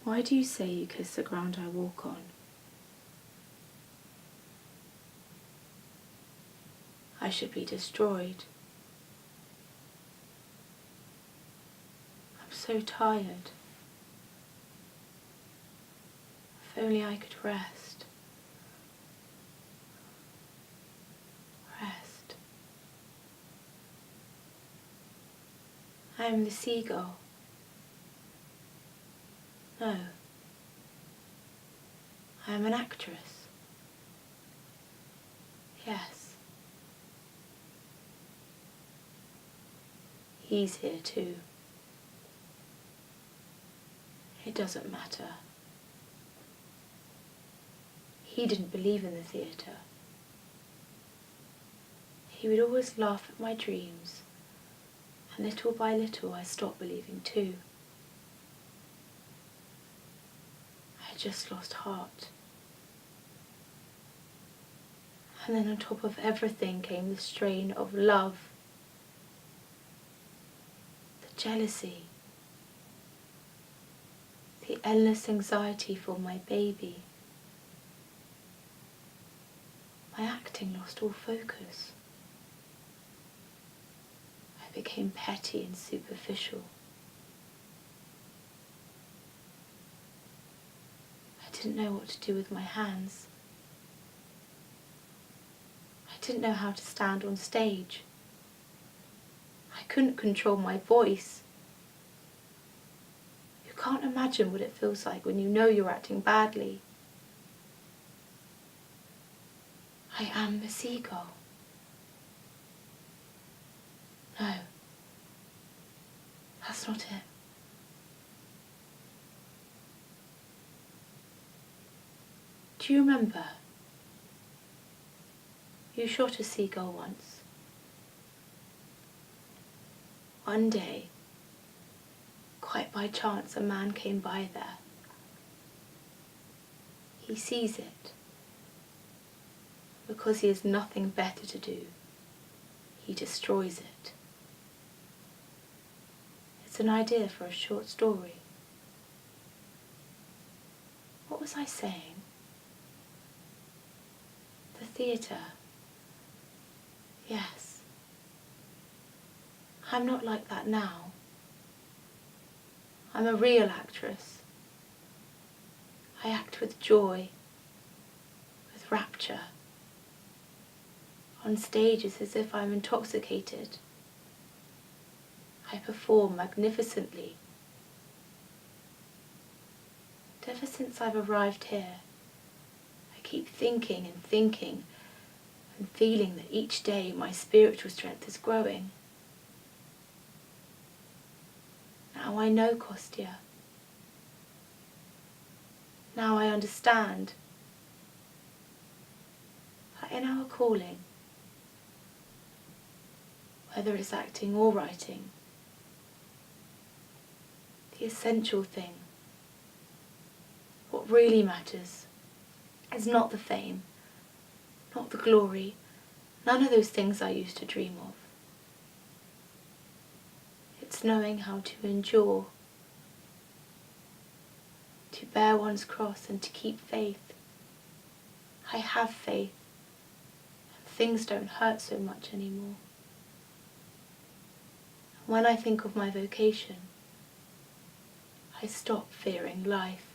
Why do you say you kiss the ground I walk on? I should be destroyed. I'm so tired. If only I could rest. Rest. I am the seagull. No. I am an actress. Yes. He's here too. It doesn't matter. He didn't believe in the theatre. He would always laugh at my dreams, and little by little I stopped believing too. I had just lost heart. And then on top of everything came the strain of love, the jealousy, the endless anxiety for my baby. My acting lost all focus. I became petty and superficial. I didn't know what to do with my hands. I didn't know how to stand on stage. I couldn't control my voice. You can't imagine what it feels like when you know you're acting badly. I am the seagull. No, that's not it. Do you remember? You shot a seagull once. One day, quite by chance, a man came by there. He sees it. Because he has nothing better to do, he destroys it. It's an idea for a short story. What was I saying? The theatre. Yes. I'm not like that now. I'm a real actress. I act with joy, with rapture. On stage it's as if I'm intoxicated. I perform magnificently. And ever since I've arrived here, I keep thinking and thinking and feeling that each day my spiritual strength is growing. Now I know Kostya. Now I understand that in our calling, whether it's acting or writing, the essential thing, what really matters, is not the fame, not the glory, none of those things I used to dream of. It's knowing how to endure, to bear one's cross and to keep faith. I have faith, and things don't hurt so much anymore. When I think of my vocation, I stop fearing life.